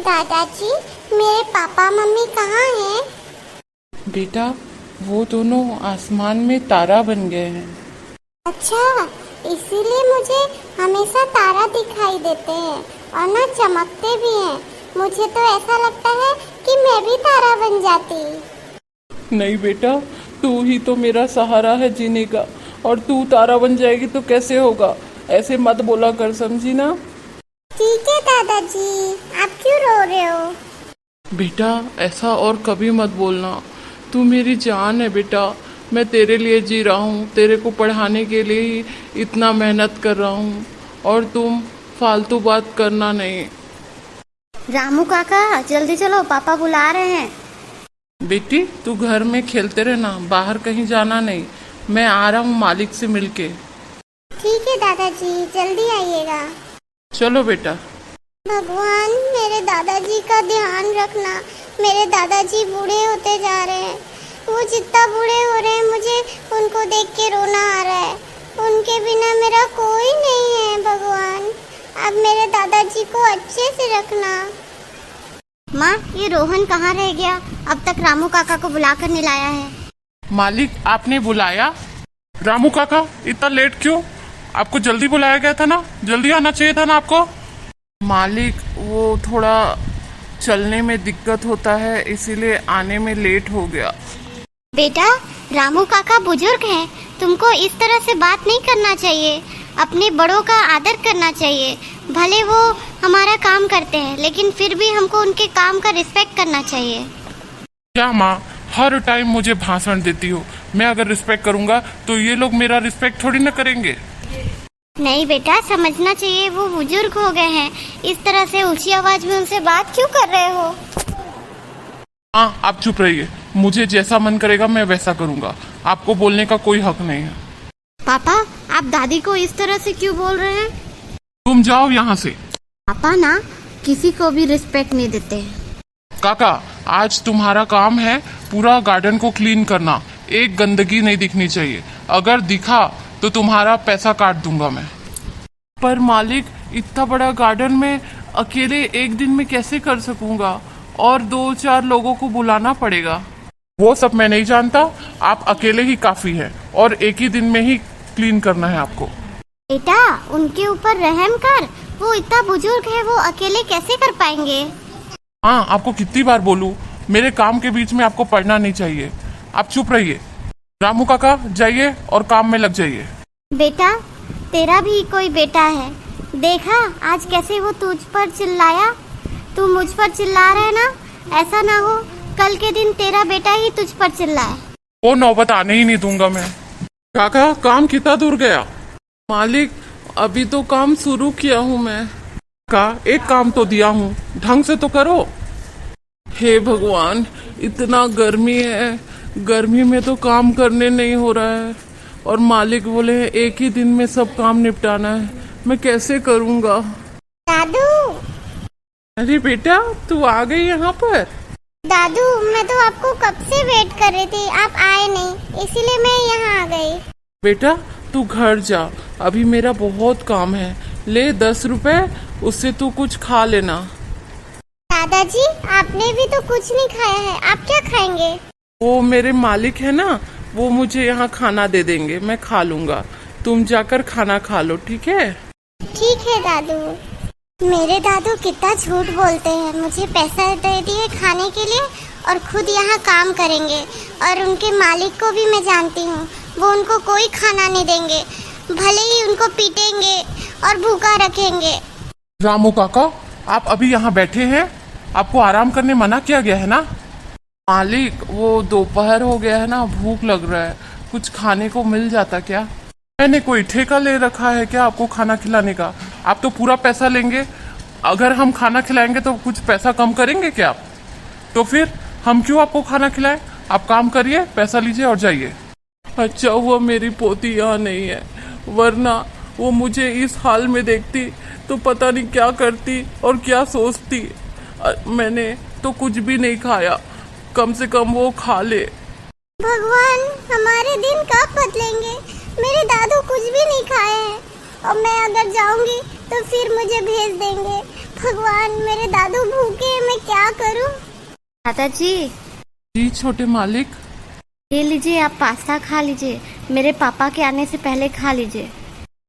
दादाजी, मेरे papa mummy कहाँ हैं? बेटा, वो दोनों आसमान में तारा बन गए हैं। अच्छा, इसीलिए मुझे हमेशा तारा दिखाई देते हैं और ना चमकते भी हैं। मुझे तो ऐसा लगता है कि मैं भी तारा बन जाती। नहीं बेटा, तू ही तो मेरा सहारा है जीने का, और तू तारा बन जाएगी तो कैसे होगा? ऐसे मत बोला कर, समझी ना? ठीक है दादाजी, आप क्यों रो रहे हो? बेटा, ऐसा और कभी मत बोलना। तू मेरी जान है बेटा। मैं तेरे लिए जी रहा हूँ, तेरे को पढ़ाने के लिए ही इतना मेहनत कर रहा हूँ, और तुम फालतू बात करना नहीं। रामू काका, जल्दी चलो, पापा बुला रहे हैं। बेटी, तू घर में खेलते रहना, बाहर कहीं जाना नहीं। मैं आ रहा हूँ मालिक से मिलके। ठीक है दादाजी, जल्दी आइएगा। चलो बेटा। भगवान, मेरे दादाजी का ध्यान रखना। मेरे दादाजी बूढ़े होते जा रहे हैं। वो जितना बूढ़े हो रहे हैं, मुझे उनको देख के रोना आ रहा है। उनके बिना मेरा कोई नहीं है। भगवान, अब मेरे दादाजी को अच्छे से रखना। माँ, ये रोहन कहाँ रह गया? अब तक रामू काका को बुलाकर नहीं लाया है। मालिक, आपने बुलाया? रामू काका, इतना लेट क्यों? आपको जल्दी बुलाया गया था ना, जल्दी आना चाहिए था ना आपको। मालिक, वो थोड़ा चलने में दिक्कत होता है, इसीलिए आने में लेट हो गया। बेटा, रामू काका बुजुर्ग हैं, तुमको इस तरह से बात नहीं करना चाहिए। अपने बड़ों का आदर करना चाहिए। भले वो हमारा काम करते हैं, लेकिन फिर भी हमको उनके काम का रिस्पेक्ट करना चाहिए। क्या माँ, हर टाइम मुझे भाषण देती हो? मैं अगर रिस्पेक्ट करूंगा तो ये लोग मेरा रिस्पेक्ट थोड़ी ना करेंगे। नहीं बेटा, समझना चाहिए, वो बुजुर्ग हो गए हैं। इस तरह से ऊंची आवाज में उनसे बात क्यों कर रहे हो? हाँ, आप चुप रहिए। मुझे जैसा मन करेगा मैं वैसा करूंगा। आपको बोलने का कोई हक नहीं है। पापा, आप दादी को इस तरह से क्यों बोल रहे हैं? तुम जाओ यहाँ से। पापा ना किसी को भी रिस्पेक्ट नहीं देते हैं। काका, आज तुम्हारा काम है पूरा गार्डन को क्लीन करना। एक गंदगी नहीं दिखनी चाहिए। अगर दिखा तो तुम्हारा पैसा काट दूंगा मैं। पर मालिक, इतना बड़ा गार्डन में अकेले एक दिन में कैसे कर सकूंगा? और 2-4 लोगों को बुलाना पड़ेगा। वो सब मैं नहीं जानता, आप अकेले ही काफी हैं, और एक ही दिन में ही क्लीन करना है आपको। बेटा, उनके ऊपर रहम कर। वो इतना बुजुर्ग है, वो अकेले कैसे कर पाएंगे? हाँ, आपको कितनी बार बोलूं, मेरे काम के बीच में आपको पढ़ना नहीं चाहिए। आप चुप रहिए। रामू काका, जाइए और काम में लग जाइए। बेटा, तेरा भी कोई बेटा है। देखा आज कैसे वो तुझ पर चिल्लाया। तू मुझ पर चिल्ला रहा है ना, ऐसा ना हो कल के दिन तेरा बेटा ही तुझ पर चिल्लाए। वो नौबत आने ही नहीं दूंगा मैं। काका, काम कितना दूर गया? मालिक, अभी तो काम शुरू किया हूँ मैं। का एक काम तो दिया हूँ, ढंग से तो करो। हे भगवान, इतना गर्मी है, गर्मी में तो काम करने नहीं हो रहा है, और मालिक बोले हैं एक ही दिन में सब काम निपटाना है। मैं कैसे करूँगा? दादू, अरे बेटा, तू आ गई यहाँ पर? दादू, मैं तो आपको कब से वेट कर रही थी, आप आए नहीं, इसीलिए मैं यहाँ आ गई। बेटा, तू घर जा, अभी मेरा बहुत काम है। ले 10 रुपए, उससे तू कुछ खा लेना। दादाजी, आपने भी तो कुछ नहीं खाया है, आप क्या खाएंगे? वो मेरे मालिक है ना, वो मुझे यहाँ खाना दे देंगे, मैं खा लूंगा। तुम जाकर खाना खा लो, ठीक है? ठीक है दादू। मेरे दादू कितना झूठ बोलते हैं। मुझे पैसा दे दिए खाने के लिए और खुद यहाँ काम करेंगे, और उनके मालिक को भी मैं जानती हूँ, वो उनको कोई खाना नहीं देंगे, भले ही उनको पीटेंगे और भूखा रखेंगे। रामू काका, आप अभी यहाँ बैठे हैं? आपको आराम करने मना किया गया है ना? मालिक, वो दोपहर हो गया है ना, भूख लग रहा है, कुछ खाने को मिल जाता क्या? मैंने कोई ठेका ले रखा है क्या आपको खाना खिलाने का? आप तो पूरा पैसा लेंगे। अगर हम खाना खिलाएंगे तो कुछ पैसा कम करेंगे क्या आप? तो फिर हम क्यों आपको खाना खिलाएं? आप काम करिए, पैसा लीजिए और जाइए। अच्छा हुआ मेरी पोती यहाँ नहीं है, वरना वो मुझे इस हाल में देखती तो पता नहीं क्या करती और क्या सोचती। मैंने तो कुछ भी नहीं खाया, कम से कम वो खा ले। भगवान, हमारे दिन कब बदलेंगे? मेरे दादू कुछ भी नहीं खाए हैं, और मैं अगर जाऊंगी तो फिर मुझे भेज देंगे। भगवान, मेरे दादू भूखे दादाजी, जी छोटे मालिक। ये लीजिए, आप पास्ता खा लीजिए। मेरे पापा के आने से पहले खा लीजिए।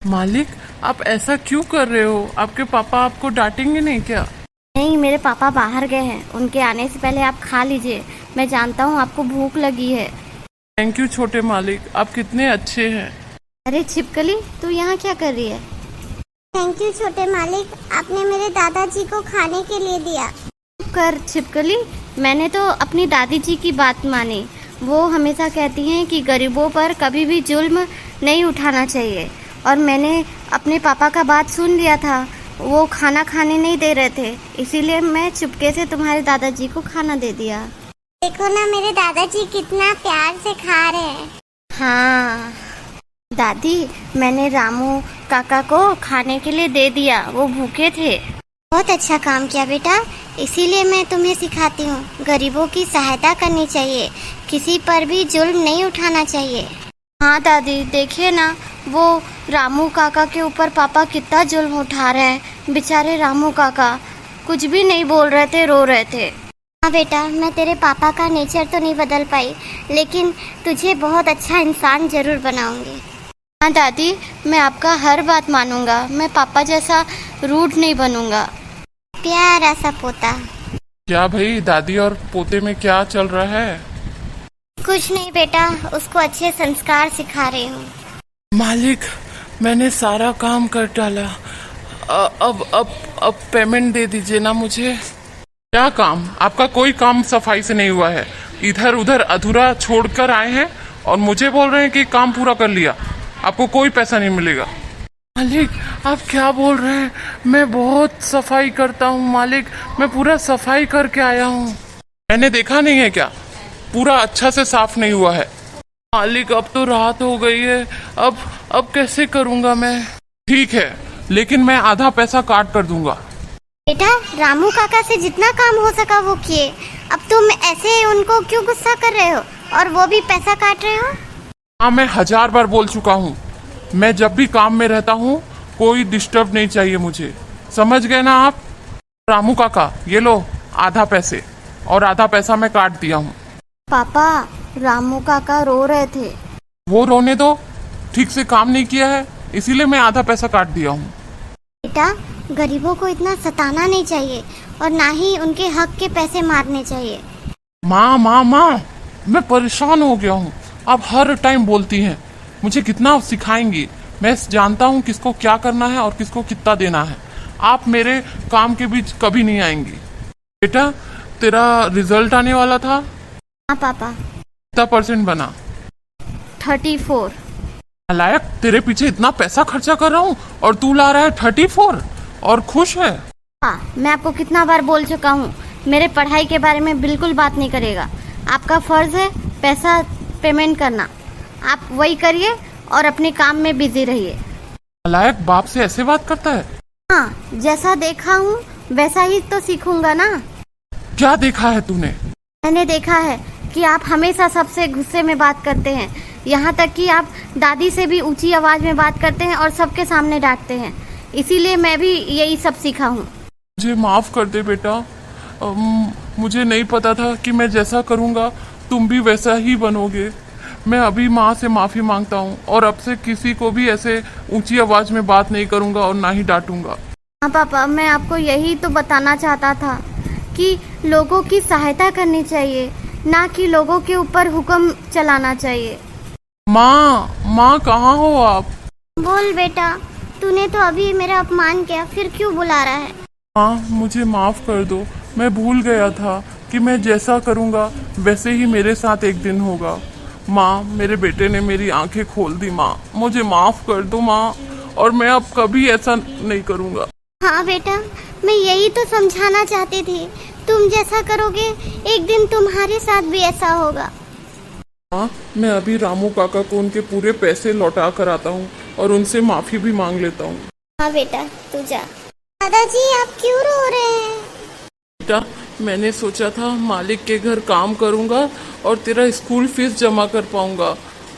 मालिक, आप ऐसा क्यों कर रहे हो? आपके पापा आपको डांटेंगे नहीं क्या? नहीं, मेरे पापा बाहर गए हैं, उनके आने से पहले आप खा लीजिए। मैं जानता हूँ आपको भूख लगी है। थैंक यू छोटे मालिक, आप कितने अच्छे हैं। अरे छिपकली, तू यहाँ क्या कर रही है? थैंक यू छोटे मालिक, आपने मेरे दादाजी को खाने के लिए दिया। कर छिपकली, मैंने तो अपनी दादी जी की बात मानी। वो हमेशा कहती हैं कि गरीबों पर कभी भी जुल्म नहीं उठाना चाहिए, और मैंने अपने पापा का बात सुन लिया था। वो खाना खाने नहीं दे रहे थे, इसीलिए मैं चुपके से तुम्हारे दादाजी को खाना दे दिया। देखो ना मेरे दादाजी कितना प्यार से खा रहे हैं। हाँ दादी, मैंने रामू काका को खाने के लिए दे दिया, वो भूखे थे। बहुत अच्छा काम किया बेटा, इसीलिए मैं तुम्हें सिखाती हूँ, गरीबों की सहायता करनी चाहिए, किसी पर भी जुल्म नहीं उठाना चाहिए। हाँ दादी, देखिए ना, वो रामू काका के ऊपर पापा कितना जुल्म उठा रहे हैं। बेचारे रामू काका कुछ भी नहीं बोल रहे थे, रो रहे थे। हाँ बेटा, मैं तेरे पापा का नेचर तो नहीं बदल पाई, लेकिन तुझे बहुत अच्छा इंसान जरूर बनाऊंगी। हाँ दादी, मैं आपका हर बात मानूंगा, मैं पापा जैसा रूड नहीं बनूंगा। प्यारा सा पोता। क्या भाई, दादी और पोते में क्या चल रहा है? कुछ नहीं बेटा, उसको अच्छे संस्कार सिखा रही हूँ। मालिक, मैंने सारा काम कर डाला। अब पेमेंट दे दीजिए ना मुझे। क्या काम? आपका कोई काम सफाई से नहीं हुआ है। इधर उधर अधूरा छोड़कर आए हैं और मुझे बोल रहे हैं कि काम पूरा कर लिया। आपको कोई पैसा नहीं मिलेगा। मालिक, आप क्या बोल रहे हैं? मैं बहुत सफाई करता हूँ मालिक, मैं पूरा सफाई करके आया हूँ। मैंने देखा नहीं है क्या? पूरा अच्छा से साफ नहीं हुआ है। मालिक, अब तो रात हो गई है, अब कैसे करूँगा मैं? ठीक है, लेकिन मैं आधा पैसा काट कर दूंगा। बेटा, रामू काका से जितना काम हो सका वो किए, अब तुम ऐसे उनको क्यों गुस्सा कर रहे हो और वो भी पैसा काट रहे हो? हाँ, मैं 1000 बार बोल चुका हूँ, मैं जब भी काम में रहता हूँ कोई डिस्टर्ब नहीं चाहिए मुझे, समझ गए ना आप? रामू काका, ये लो आधा पैसे, और आधा पैसा मैं काट दिया हूँ। पापा, रामू काका रो रहे थे। वो रोने दो, ठीक से काम नहीं किया है इसीलिए मैं आधा पैसा काट दिया हूँ। बेटा, गरीबों को इतना सताना नहीं चाहिए और ना ही उनके हक के पैसे मारने चाहिए। माँ, मैं परेशान हो गया हूँ। आप हर टाइम बोलती हैं, मुझे कितना सिखाएंगी। मैं जानता हूँ किसको क्या करना है और किसको कितना देना है। आप मेरे काम के बीच कभी नहीं आएंगी। बेटा, तेरा रिजल्ट आने वाला था। हाँ पापा। कितना % बना? 34। नालायक, तेरे पीछे इतना पैसा खर्चा कर रहा हूँ और तू ला रहा है 34 और खुश है? हाँ, मैं आपको कितना बार बोल चुका हूँ, मेरे पढ़ाई के बारे में बिल्कुल बात नहीं करेगा। आपका फर्ज है पैसा पेमेंट करना, आप वही करिए और अपने काम में बिजी रहिए। नालायक, बाप से ऐसे बात करता है? हाँ, जैसा देखा हूँ वैसा ही तो सीखूंगा ना। क्या देखा है तूने? मैंने देखा है कि आप हमेशा सबसे गुस्से में बात करते हैं, यहाँ तक कि आप दादी से भी ऊंची आवाज में बात करते हैं और सबके सामने डांटते हैं। इसीलिए मैं भी यही सब सीखा हूँ। मुझे माफ कर दे बेटा, मुझे नहीं पता था कि मैं जैसा करूँगा तुम भी वैसा ही बनोगे। मैं अभी माँ से माफी मांगता हूँ और अब से किसी को भी ऐसे ऊंची आवाज में बात नहीं करूँगा और ना ही डांटूंगा। हाँ पापा, मैं आपको यही तो बताना चाहता था कि लोगों की सहायता करनी चाहिए, ना कि लोगों के ऊपर हुक्म चलाना चाहिए। माँ कहाँ हो आप? बोल बेटा, तूने तो अभी मेरा अपमान किया, फिर क्यों बुला रहा है? माँ, मुझे माफ कर दो, मैं भूल गया था कि मैं जैसा करूँगा वैसे ही मेरे साथ एक दिन होगा। माँ, मेरे बेटे ने मेरी आंखें खोल दी। माँ, मुझे माफ कर दो माँ, और मैं अब कभी ऐसा नहीं करूँगा। हाँ बेटा, मैं यही तो समझाना चाहती थी, तुम जैसा करोगे एक दिन तुम्हारे साथ भी ऐसा होगा। हाँ, मैं अभी रामू काका को उनके पूरे पैसे लौटा कर आता हूँ और उनसे माफी भी मांग लेता हूँ। हाँ बेटा, तू जा। दादाजी, आप क्यों रो रहे हैं? बेटा, मैंने सोचा था मालिक के घर काम करूँगा और तेरा स्कूल फीस जमा कर पाऊँगा,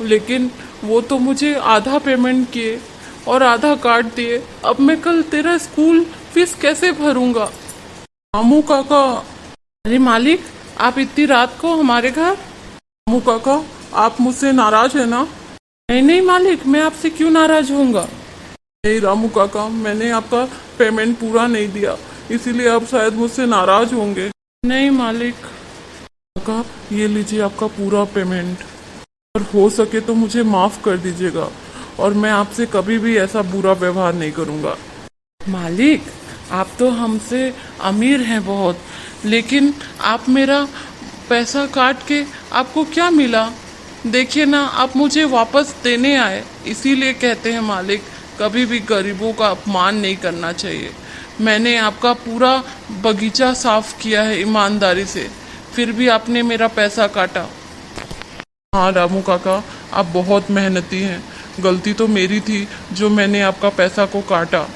लेकिन वो तो मुझे आधा पेमेंट किए और आधा काट दिए। अब मैं कल तेरा स्कूल फीस कैसे भरूँगा? रामू काका, अरे मालिक, आप इतनी रात को हमारे घर? रामू काका, आप मुझसे नाराज है ना? नहीं नहीं मालिक, मैं आपसे क्यों नाराज होऊंगा? नहीं रामू काका, मैंने आपका पेमेंट पूरा नहीं दिया, इसीलिए आप शायद मुझसे नाराज होंगे। नहीं मालिक। काका, ये लीजिए आपका पूरा पेमेंट, और हो सके तो मुझे माफ कर दीजिएगा, और मैं आपसे कभी भी ऐसा बुरा व्यवहार नहीं करूंगा। मालिक, आप तो हमसे अमीर हैं बहुत, लेकिन आप मेरा पैसा काट के आपको क्या मिला? देखिए ना, आप मुझे वापस देने आए, इसीलिए कहते हैं मालिक, कभी भी गरीबों का अपमान नहीं करना चाहिए। मैंने आपका पूरा बगीचा साफ किया है ईमानदारी से, फिर भी आपने मेरा पैसा काटा। हाँ रामू काका, आप बहुत मेहनती हैं, गलती तो मेरी थी जो मैंने आपका पैसा को काटा,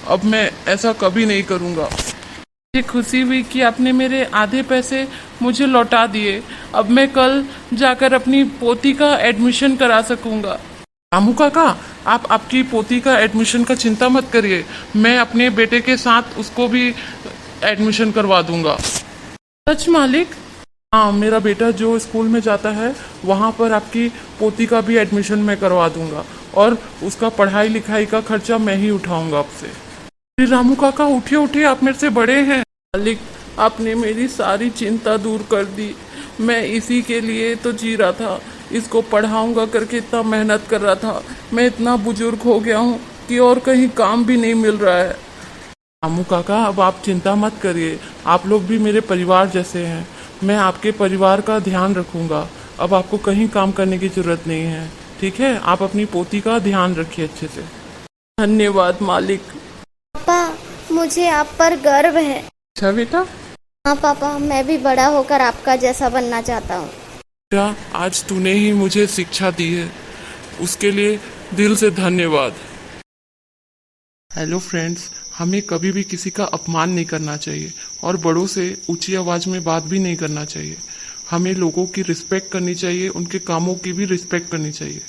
अब मैं ऐसा कभी नहीं करूँगा। मुझे खुशी हुई कि आपने मेरे आधे पैसे मुझे लौटा दिए, अब मैं कल जाकर अपनी पोती का एडमिशन करा सकूँगा। रामू काका, आप आपकी पोती का एडमिशन का चिंता मत करिए, मैं अपने बेटे के साथ उसको भी एडमिशन करवा दूंगा। सच मालिक? हाँ, मेरा बेटा जो स्कूल में जाता है वहाँ पर आपकी पोती का भी एडमिशन मैं करवा दूंगा, और उसका पढ़ाई लिखाई का खर्चा मैं ही उठाऊंगा आपसे। अरे रामू काका, उठिए उठिए, आप मेरे से बड़े हैं। मालिक, आपने मेरी सारी चिंता दूर कर दी, मैं इसी के लिए तो जी रहा था, इसको पढ़ाऊंगा करके इतना मेहनत कर रहा था, मैं इतना बुजुर्ग हो गया हूँ कि और कहीं काम भी नहीं मिल रहा है। रामू काका, अब आप चिंता मत करिए, आप लोग भी मेरे परिवार जैसे हैं, मैं आपके परिवार का ध्यान रखूंगा, अब आपको कहीं काम करने की जरूरत नहीं है, ठीक है? आप अपनी पोती का ध्यान रखिए अच्छे से। धन्यवाद मालिक। पापा, मुझे आप पर गर्व है। अच्छा बेटा? हाँ पापा, मैं भी बड़ा होकर आपका जैसा बनना चाहता हूँ। बेटा, आज तूने ही मुझे शिक्षा दी है, उसके लिए दिल से धन्यवाद। हेलो फ्रेंड्स, हमें कभी भी किसी का अपमान नहीं करना चाहिए, और बड़ों से ऊंची आवाज़ में बात भी नहीं करना चाहिए। हमें लोगों की रिस्पेक्ट करनी चाहिए, उनके कामों की भी रिस्पेक्ट करनी चाहिए।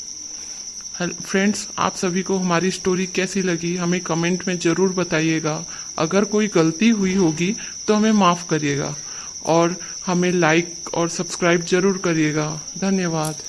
फ्रेंड्स, आप सभी को हमारी स्टोरी कैसी लगी हमें कमेंट में ज़रूर बताइएगा। अगर कोई गलती हुई होगी तो हमें माफ़ करिएगा, और हमें लाइक और सब्सक्राइब ज़रूर करिएगा। धन्यवाद।